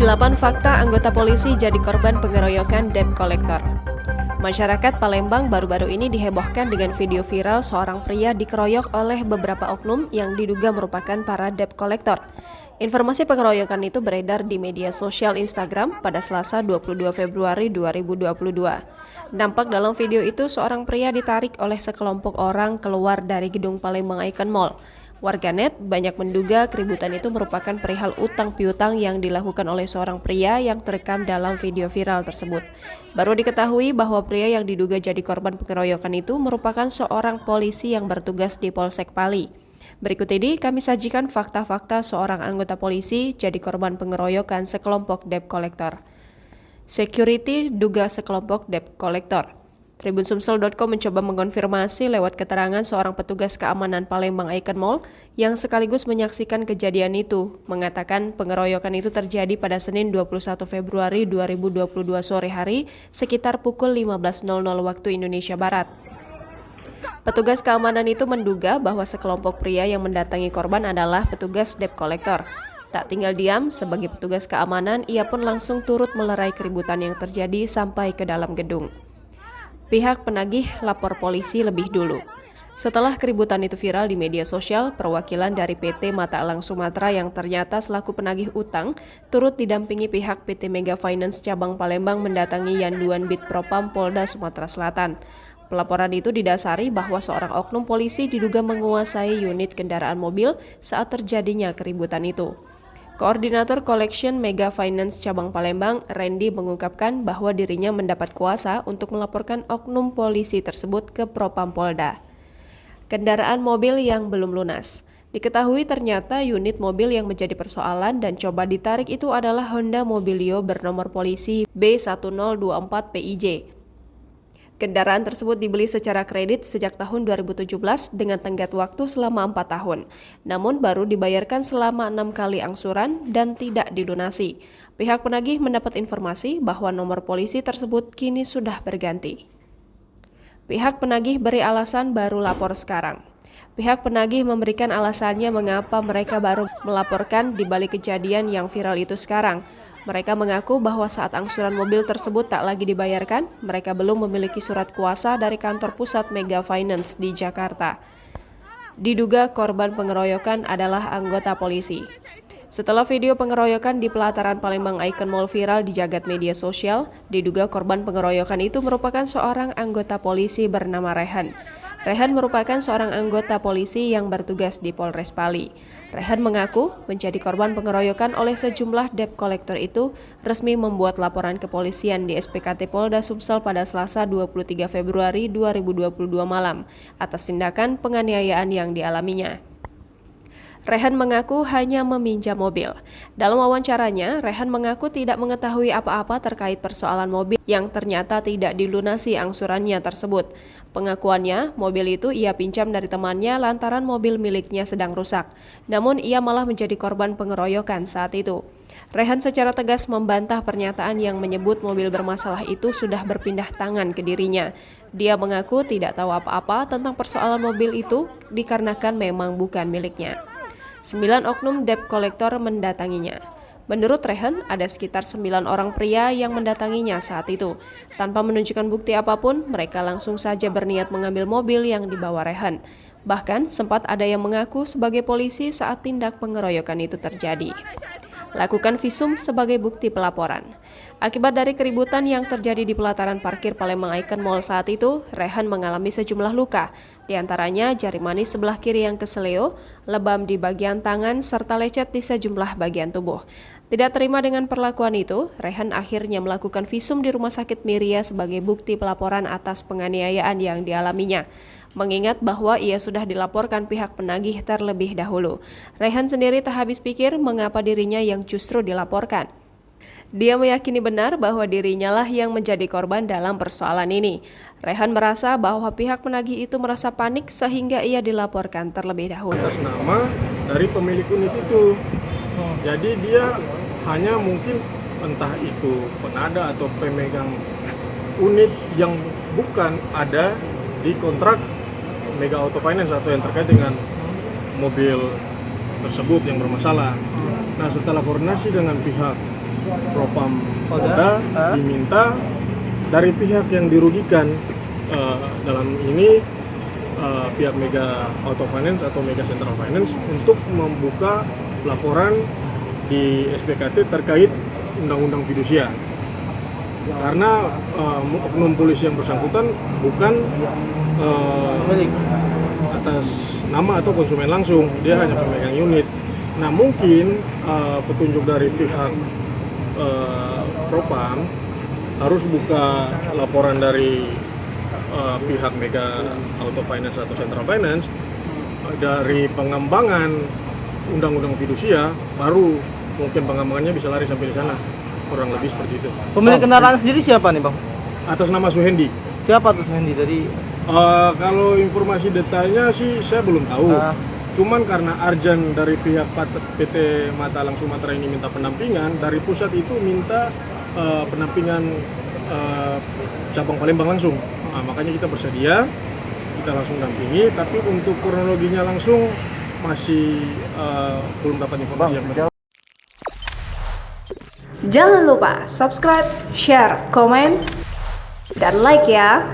Delapan fakta anggota polisi jadi korban pengeroyokan debt collector. Masyarakat Palembang baru-baru ini dihebohkan dengan video viral seorang pria dikeroyok oleh beberapa oknum yang diduga merupakan para debt collector. Informasi pengeroyokan itu beredar di media sosial Instagram pada Selasa 22 Februari 2022. Nampak dalam video itu seorang pria ditarik oleh sekelompok orang keluar dari gedung Palembang Icon Mall. Warganet banyak menduga keributan itu merupakan perihal utang piutang yang dilakukan oleh seorang pria yang terekam dalam video viral tersebut. Baru diketahui bahwa pria yang diduga jadi korban pengeroyokan itu merupakan seorang polisi yang bertugas di Polsek Pali. Berikut ini kami sajikan fakta-fakta seorang anggota polisi jadi korban pengeroyokan sekelompok debt collector. Security duga sekelompok debt collector. Tribunsumsel.com mencoba mengkonfirmasi lewat keterangan seorang petugas keamanan Palembang Icon Mall yang sekaligus menyaksikan kejadian itu, mengatakan pengeroyokan itu terjadi pada Senin 21 Februari 2022 sore hari sekitar pukul 15.00 waktu Indonesia Barat. Petugas keamanan itu menduga bahwa sekelompok pria yang mendatangi korban adalah petugas debt collector. Tak tinggal diam, sebagai petugas keamanan, ia pun langsung turut melerai keributan yang terjadi sampai ke dalam gedung. Pihak penagih lapor polisi lebih dulu. Setelah keributan itu viral di media sosial, perwakilan dari PT Mata Elang Sumatera yang ternyata selaku penagih utang turut didampingi pihak PT Mega Finance Cabang Palembang mendatangi Yanduan Bid Propam Polda Sumatera Selatan. Pelaporan itu didasari bahwa seorang oknum polisi diduga menguasai unit kendaraan mobil saat terjadinya keributan itu. Koordinator Collection Mega Finance Cabang Palembang, Randy, mengungkapkan bahwa dirinya mendapat kuasa untuk melaporkan oknum polisi tersebut ke Propam Polda. Kendaraan mobil yang belum lunas. Diketahui ternyata unit mobil yang menjadi persoalan dan coba ditarik itu adalah Honda Mobilio bernomor polisi B1024 PIJ. Kendaraan tersebut dibeli secara kredit sejak tahun 2017 dengan tenggat waktu selama 4 tahun. Namun baru dibayarkan selama 6 kali angsuran dan tidak dilunasi. Pihak penagih mendapat informasi bahwa nomor polisi tersebut kini sudah berganti. Pihak penagih beri alasan baru lapor sekarang. Pihak penagih memberikan alasannya mengapa mereka baru melaporkan di balik kejadian yang viral itu sekarang. Mereka mengaku bahwa saat angsuran mobil tersebut tak lagi dibayarkan, mereka belum memiliki surat kuasa dari kantor pusat Mega Finance di Jakarta. Diduga korban pengeroyokan adalah anggota polisi. Setelah video pengeroyokan di pelataran Palembang Icon Mall viral di jagat media sosial, diduga korban pengeroyokan itu merupakan seorang anggota polisi bernama Rehan. Rehan merupakan seorang anggota polisi yang bertugas di Polres Pali. Rehan mengaku menjadi korban pengeroyokan oleh sejumlah debt collector itu resmi membuat laporan kepolisian di SPKT Polda Sumsel pada Selasa 23 Februari 2022 malam atas tindakan penganiayaan yang dialaminya. Rehan mengaku hanya meminjam mobil. Dalam wawancaranya, Rehan mengaku tidak mengetahui apa-apa terkait persoalan mobil yang ternyata tidak dilunasi angsurannya tersebut. Pengakuannya, mobil itu ia pinjam dari temannya lantaran mobil miliknya sedang rusak. Namun ia malah menjadi korban pengeroyokan saat itu. Rehan secara tegas membantah pernyataan yang menyebut mobil bermasalah itu sudah berpindah tangan ke dirinya. Dia mengaku tidak tahu apa-apa tentang persoalan mobil itu dikarenakan memang bukan miliknya. 9 oknum debt collector mendatanginya. Menurut Rehan, ada sekitar 9 orang pria yang mendatanginya saat itu. Tanpa menunjukkan bukti apapun, mereka langsung saja berniat mengambil mobil yang dibawa Rehan. Bahkan sempat ada yang mengaku sebagai polisi saat tindak pengeroyokan itu terjadi. Lakukan visum sebagai bukti pelaporan. Akibat dari keributan yang terjadi di pelataran parkir Palembang Icon Mall saat itu, Rehan mengalami sejumlah luka, di antaranya jari manis sebelah kiri yang keseleo, lebam di bagian tangan, serta lecet di sejumlah bagian tubuh. Tidak terima dengan perlakuan itu, Rehan akhirnya melakukan visum di Rumah Sakit Miria sebagai bukti pelaporan atas penganiayaan yang dialaminya. Mengingat bahwa ia sudah dilaporkan pihak penagih terlebih dahulu. Rehan sendiri tak habis pikir mengapa dirinya yang justru dilaporkan. Dia meyakini benar bahwa dirinya lah yang menjadi korban dalam persoalan ini. Rehan merasa bahwa pihak penagih itu merasa panik sehingga ia dilaporkan terlebih dahulu. Atas nama dari pemilik unit itu. Jadi dia hanya mungkin entah itu penada atau pemegang unit yang bukan ada di kontrak Mega Auto Finance atau yang terkait dengan mobil tersebut yang bermasalah. Nah, setelah koordinasi dengan pihak Propam Polda, diminta dari pihak yang dirugikan, dalam ini pihak Mega Auto Finance atau Mega Central Finance, untuk membuka laporan di SPKT terkait undang-undang fidusia. Karena oknum polisi yang bersangkutan bukan atas nama atau konsumen langsung, dia hanya pemegang unit. Nah, mungkin petunjuk dari pihak Propam harus buka laporan dari pihak Mega Auto Finance atau Central Finance dari pengembangan undang-undang fidusia, baru mungkin pengembangannya bisa lari sampai di sana, kurang lebih seperti itu. Pemilik kendaraan sendiri siapa nih Bang? Atas nama Suhendi. Siapa tuh Hendy tadi? Kalau informasi detailnya sih saya belum tahu. Cuman karena Arjan dari pihak PT Matalang Sumatera ini minta pendampingan, dari pusat itu minta pendampingan cabang Palembang langsung. Nah, makanya kita bersedia, kita langsung dampingi. Tapi untuk kronologinya langsung masih belum dapat informasi yang benar. Jangan lupa subscribe, share, komen, dan like ya.